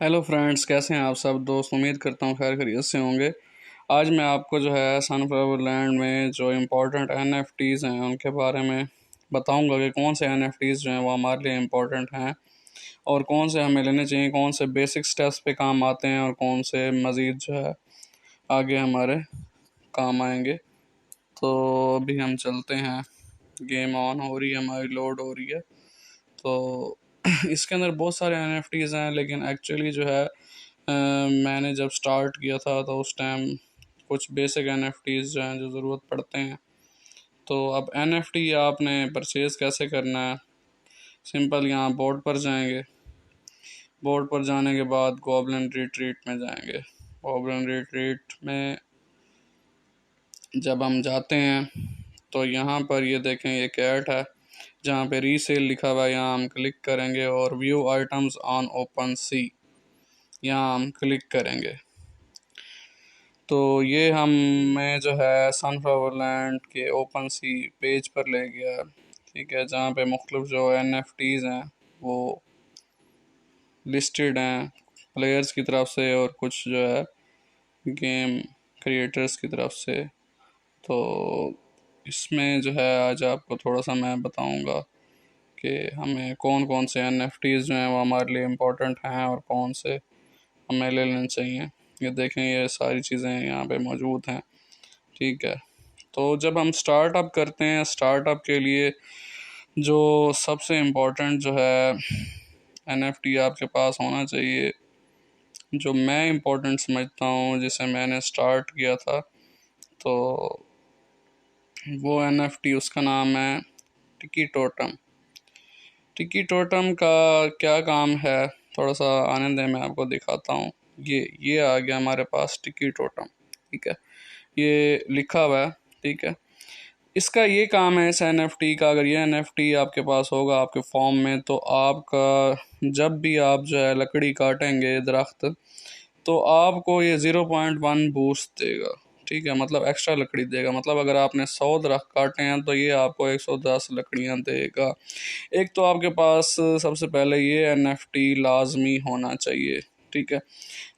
Hello friends, कैसे हैं आप सब दोस्त। उम्मीद करता हूँ खैर खैरियत से होंगे। आज मैं आपको जो है सनफ्लावर लैंड में जो इम्पोर्टेंट एनएफटीज़ हैं उनके बारे में बताऊंगा कि कौन से एनएफटीज़ जो हैं वो हमारे लिए इम्पोर्टेंट हैं और कौन से हमें लेने चाहिए, कौन से बेसिक स्टेप्स पे काम आते हैं और कौन से मज़ीद जो है आगे हमारे काम आएंगे। तो अभी हम चलते हैं, गेम ऑन हो रही है, हमारी लोड हो रही है। तो इसके अंदर बहुत सारे एनएफटीज़ हैं, लेकिन एक्चुअली जो है मैंने जब स्टार्ट किया था तो उस टाइम कुछ बेसिक एनएफटीज़ जो हैं जो ज़रूरत पड़ते हैं। तो अब एनएफटी आपने परचेज़ कैसे करना है, सिंपल यहाँ बोर्ड पर जाएंगे। बोर्ड पर जाने के बाद गॉब्लिन रिट्रीट में जाएंगे। गॉब्लिन रिट्रीट में जब हम जाते हैं तो यहाँ पर ये देखें, ये कैट है जहाँ पे रीसेल लिखा हुआ है, यहाँ हम क्लिक करेंगे और व्यू आइटम्स ऑन ओपन सी यहाँ हम क्लिक करेंगे। तो ये हमें जो है सनफ्लावर लैंड के ओपन सी पेज पर ले गया, ठीक है, जहाँ पे मुख्तलिफ जो एनएफटीज़ हैं वो लिस्टेड हैं प्लेयर्स की तरफ से और कुछ जो है गेम क्रिएटर्स की तरफ से। तो इसमें जो है आज आपको थोड़ा सा मैं बताऊंगा कि हमें कौन कौन से एनएफटीज़ जो हैं वो हमारे लिए इम्पोर्टेंट हैं और कौन से हमें ले लेने चाहिए। ये देखें, ये सारी चीज़ें यहाँ पे मौजूद हैं, ठीक है। तो जब हम स्टार्टअप करते हैं, स्टार्टअप के लिए जो सबसे इम्पोर्टेंट जो है एनएफटी आपके पास होना चाहिए, जो मैं इम्पोर्टेंट समझता हूँ, जिसे मैंने स्टार्ट किया था, तो वो एनएफटी उसका नाम है टिकी टोटम। टिकी टोटम का क्या काम है, थोड़ा सा आने दें, मैं आपको दिखाता हूँ। ये आ गया हमारे पास टिकी टोटम, ठीक है, ये लिखा हुआ है, ठीक है। इसका ये काम है इस एनएफटी का, अगर ये एनएफटी आपके पास होगा आपके फॉर्म में, तो आपका जब भी आप जो है लकड़ी काटेंगे दरख्त, तो आपको ये 0.1 बूस्ट देगा, ठीक है, मतलब एक्स्ट्रा लकड़ी देगा। मतलब अगर आपने 100 दरख्त काटे हैं तो ये आपको 110 लकड़ियाँ देगा। एक तो आपके पास सबसे पहले ये एनएफटी लाजमी होना चाहिए, ठीक है।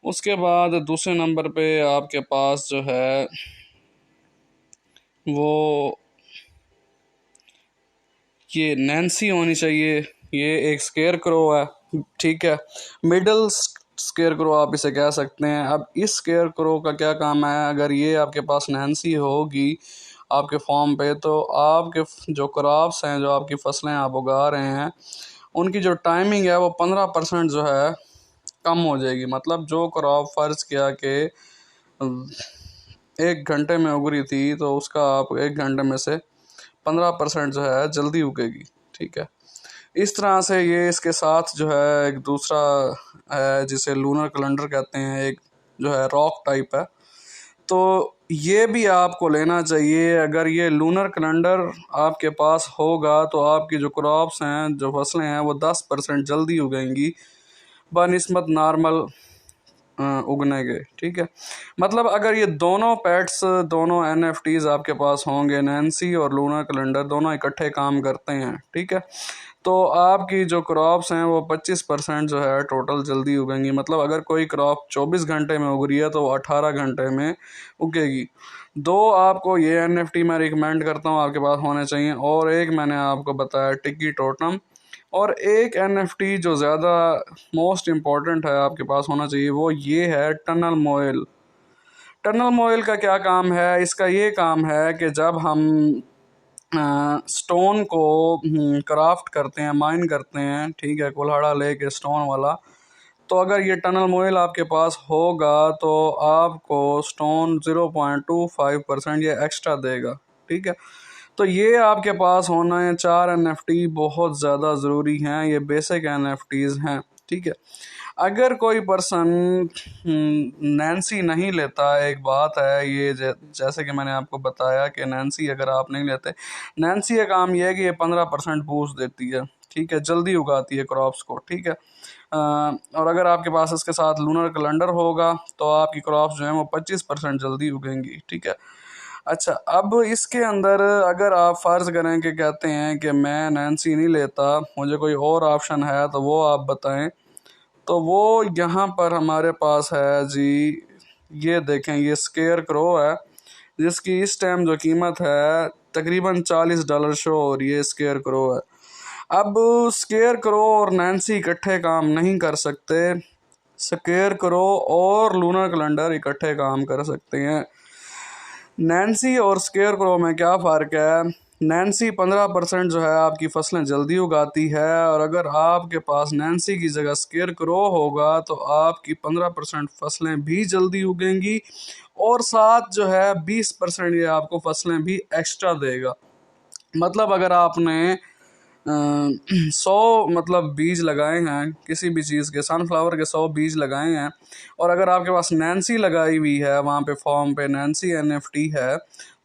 उसके बाद दूसरे नंबर पे आपके पास जो है वो ये नैन्सी होनी चाहिए। ये एक स्केयर क्रो है, ठीक है, मिडल स्केयर क्रो आप इसे कह सकते हैं। अब इस स्केयर क्रो का क्या काम है, अगर ये आपके पास नैन्सी होगी आपके फॉर्म पे, तो आपके जो क्रॉप्स हैं, जो आपकी फसलें आप उगा रहे हैं, उनकी जो टाइमिंग है वो 15% जो है कम हो जाएगी। मतलब जो क्रॉप फ़र्ज़ किया कि 1 घंटे में उग रही थी, तो उसका आप 1 घंटे में से 15% जो है जल्दी उगेगी, ठीक है। इस तरह से ये इसके साथ जो है एक दूसरा है जिसे लूनर कैलेंडर कहते हैं, एक जो है रॉक टाइप है, तो ये भी आपको लेना चाहिए। अगर ये लूनर कैलेंडर आपके पास होगा तो आपकी जो क्रॉप्स हैं, जो फसलें हैं, वो 10% जल्दी उगेंगी बनिस्बत नॉर्मल उगने के, ठीक है। मतलब अगर ये दोनों पैट्स, दोनों एनएफटीज़ आपके पास होंगे, नैन्सी और लूनर कैलेंडर दोनों इकट्ठे काम करते हैं, ठीक है, तो आपकी जो क्रॉप्स हैं वो 25% जो है टोटल जल्दी उगेंगी। मतलब अगर कोई क्रॉप 24 घंटे में उग रही है तो वो 18 घंटे में उगेगी। दो आपको ये एनएफटी मैं रिकमेंड करता हूँ आपके पास होने चाहिए, और एक मैंने आपको बताया टिकी टोटम, और एक एनएफटी जो ज़्यादा मोस्ट इम्पॉर्टेंट है आपके पास होना चाहिए, वो ये है टनल मोइल। टनल मोइल का क्या काम है, इसका ये काम है कि जब हम स्टोन को क्राफ्ट करते हैं, माइन करते हैं, ठीक है, कुल्हाड़ा लेके स्टोन वाला, तो अगर ये टनल मोइल आपके पास होगा तो आपको स्टोन 0.25% ये एक्स्ट्रा देगा, ठीक है। तो ये आपके पास होना है। 4 एनएफटी बहुत ज़्यादा ज़रूरी हैं, ये बेसिक एनएफटीज़ हैं, ठीक है। अगर कोई पर्सन नैन्सी नहीं लेता, एक बात है ये, जैसे कि मैंने आपको बताया कि नैन्सी अगर आप नहीं लेते, नैन्सी का काम ये है कि ये 15% बूस्ट देती है, ठीक है, जल्दी उगाती है क्रॉप्स को, ठीक है। और अगर आपके पास इसके साथ लूनर कैलेंडर होगा तो आपकी क्रॉप्स जो हैं वो 25% जल्दी उगेंगी, ठीक है। अच्छा, अब इसके अंदर अगर आप फ़र्ज़ करें कि कहते हैं कि मैं नैन्सी नहीं लेता, मुझे कोई और ऑप्शन है, तो वो आप बताएं। तो वो यहाँ पर हमारे पास है जी, ये देखें, ये स्केयर क्रो है जिसकी इस टाइम जो कीमत है तकरीबन $40 शो हो रही है। स्केयर क्रो है। अब स्केयर क्रो और नैन्सी इकट्ठे काम नहीं कर सकते। स्केयर क्रो और लूनर कैलेंडर इकट्ठे काम कर सकते हैं। नैन्सी और स्केयर क्रो में क्या फ़र्क है? नैन्सी 15% जो है आपकी फसलें जल्दी उगाती है, और अगर आपके पास नैन्सी की जगह स्केयर क्रो होगा तो आपकी 15% फसलें भी जल्दी उगेंगी, और साथ जो है 20% ये आपको फसलें भी एक्स्ट्रा देगा। मतलब अगर आपने 100 मतलब बीज लगाए हैं किसी भी चीज़ के, सनफ्लावर के 100 बीज लगाए हैं, और अगर आपके पास नैन्सी लगाई हुई है वहाँ पे फॉर्म पे नैन्सी NFT है,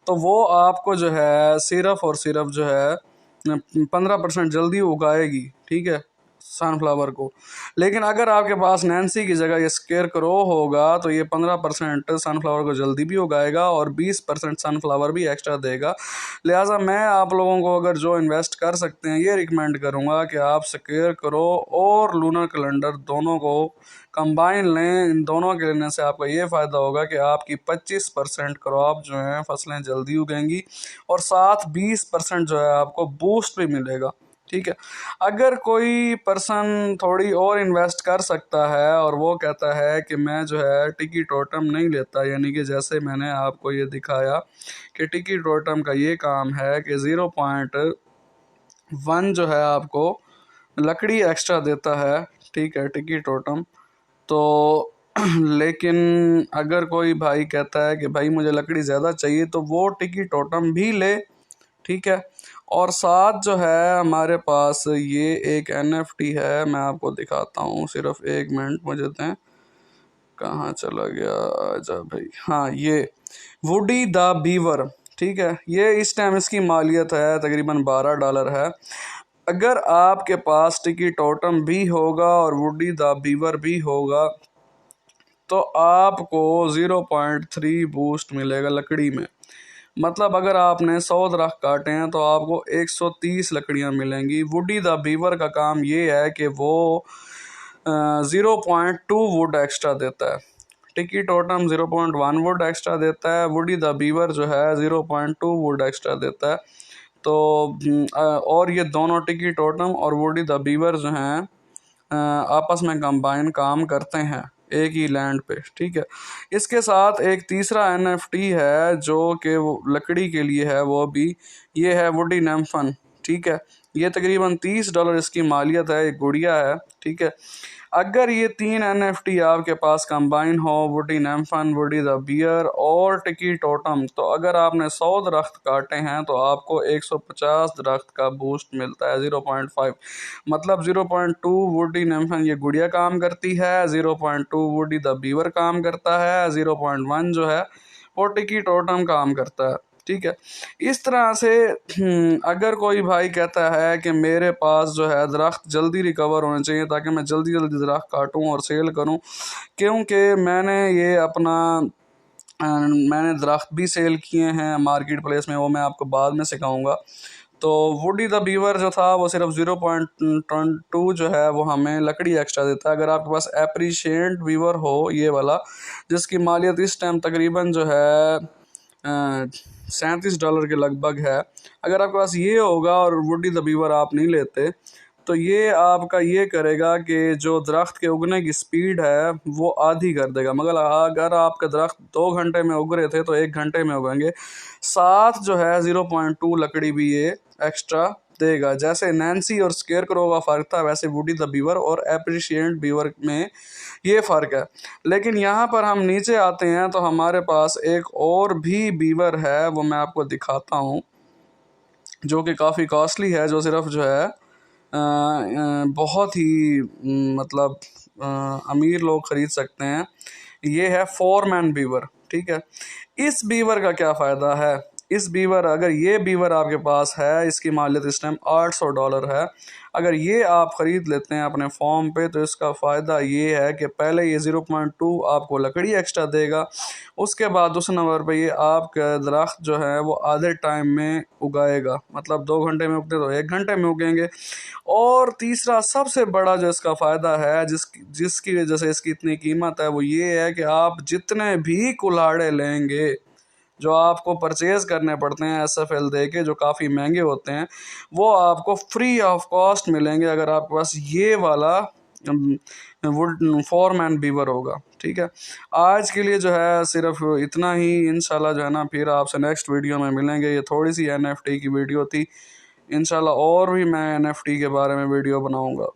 तो वो आपको जो है सिर्फ और सिर्फ जो है 15% जल्दी उगाएगी, ठीक है, सनफ्लावर को। लेकिन अगर आपके पास नैन्सी की जगह ये स्केयर क्रो होगा तो ये 15% सनफ्लावर को जल्दी भी उगाएगा और 20% सनफ्लावर भी एक्स्ट्रा देगा। लिहाजा मैं आप लोगों को अगर जो इन्वेस्ट कर सकते हैं ये रिकमेंड करूँगा कि आप स्केयर क्रो और लूनर कैलेंडर दोनों को कंबाइन लें। इन दोनों के लेने से आपका ये फ़ायदा होगा कि आपकी 25% क्रॉप जो है फसलें जल्दी उगेंगी, और साथ 20% जो है आपको बूस्ट भी मिलेगा, ठीक है। अगर कोई पर्सन थोड़ी और इन्वेस्ट कर सकता है और वो कहता है कि मैं जो है टिकी टोटम नहीं लेता, यानी कि जैसे मैंने आपको ये दिखाया कि टिकी टोटम का ये काम है कि 0.1 जो है आपको लकड़ी एक्स्ट्रा देता है, ठीक है, टिकी टोटम। तो लेकिन अगर कोई भाई कहता है कि भाई मुझे लकड़ी ज़्यादा चाहिए तो वो टिकी टोटम भी ले, ठीक है। और साथ जो है हमारे पास ये एक NFT है, मैं आपको दिखाता हूँ, सिर्फ 1 मिनट मुझे दें। कहाँ चला गया? आजा भाई, हाँ, ये वुडी द बीवर, ठीक है। ये इस टाइम इसकी मालियत है तकरीबन $12 है। अगर आपके पास टिकी टोटम भी होगा और वुडी द बीवर भी होगा तो आपको 0.3 बूस्ट मिलेगा लकड़ी में। मतलब अगर आपने 100 दरख्त काटे हैं तो आपको 130 लकड़ियाँ मिलेंगी। वुडी द बीवर का काम ये है कि वो 0.2 वुड एक्स्ट्रा देता है। टिकी टोटम 0.1 वुड एक्स्ट्रा देता है, वुडी द बीवर जो है 0.2 वुड एक्स्ट्रा देता है। तो और ये दोनों टिकी टोटम और वुडी द बीवर जो हैं आपस में कंबाइन काम करते हैं एक ही लैंड पे, ठीक है। इसके साथ एक तीसरा NFT है जो कि लकड़ी के लिए है, वो भी ये है वुडी नैम्फन, ठीक है। ये तकरीबन $30 इसकी मालियत है, एक गुड़िया है, ठीक है। अगर ये 3 NFT आपके पास कंबाइन हो, वुडी नैम्फन, वुडी द बियर और टिकी टोटम, तो अगर आपने 100 दरख्त काटे हैं तो आपको 150 दरख्त का बूस्ट मिलता है 0.5। मतलब 0.2 वुडी नैम्फन ये गुड़िया काम करती है, 0.2 वुडी द बीवर काम करता है, 0.1 जो है वो टिकी टोटम काम करता है, ठीक है। इस तरह से अगर कोई भाई कहता है कि मेरे पास जो है दरख्त जल्दी रिकवर होने चाहिए ताकि मैं जल्दी जल्दी दरख्त काटूं और सेल करूं, क्योंकि मैंने ये अपना मैंने दरख्त भी सेल किए हैं मार्केट प्लेस में, वो मैं आपको बाद में सिखाऊंगा। तो वुडी द बीवर जो था वो सिर्फ 0.2 जो है वो हमें लकड़ी एक्स्ट्रा देता है। अगर आपके पास एप्रिशिएंट बीवर हो ये वाला, जिसकी मालियत इस टाइम तकरीबन जो है $37 के लगभग है, अगर आपके पास ये होगा और वुडी द बीवर आप नहीं लेते तो ये आपका ये करेगा कि जो दरख्त के उगने की स्पीड है वो आधी कर देगा। मगर अगर आपका दरख्त 2 घंटे में उग रहे थे तो 1 घंटे में उगेंगे। साथ जो है 0.2 लकड़ी भी ये एक्स्ट्रा देगा। जैसे नैन्सी और स्केयर क्रो का फ़र्क था वैसे वुडी द बीवर और एप्रिशिएंट बीवर में ये फ़र्क है। लेकिन यहाँ पर हम नीचे आते हैं तो हमारे पास एक और भी बीवर है, वो मैं आपको दिखाता हूँ, जो कि काफ़ी कॉस्टली है, जो सिर्फ जो है बहुत ही मतलब अमीर लोग ख़रीद सकते हैं। ये है फोरमैन बीवर, ठीक है। इस बीवर का क्या फ़ायदा है? इस बीवर, अगर ये बीवर आपके पास है, इसकी मालियत इस टाइम $800 है। अगर ये आप ख़रीद लेते हैं अपने फॉर्म पे तो इसका फ़ायदा ये है कि पहले ये 0.2 आपको लकड़ी एक्स्ट्रा देगा, उसके बाद उस नंबर पे ये आपका दरख्त जो है वो आधे टाइम में उगाएगा, मतलब 2 घंटे में उगते तो 1 घंटे में उगेंगे। और तीसरा सबसे बड़ा जो इसका फ़ायदा है, जिसकी वजह से इसकी इतनी कीमत है, वो ये है कि आप जितने भी कुल्हाड़े लेंगे जो आपको परचेज़ करने पड़ते हैं SFL दे के, जो काफ़ी महंगे होते हैं, वो आपको फ्री ऑफ कॉस्ट मिलेंगे अगर आपके पास ये वाला वुड फॉरमैन बीवर होगा। ठीक है, आज के लिए जो है सिर्फ इतना ही। इंशाल्लाह जो है ना फिर आपसे नेक्स्ट वीडियो में मिलेंगे। ये थोड़ी सी NFT की वीडियो थी, इंशाल्लाह और भी मैं NFT के बारे में वीडियो बनाऊंगा।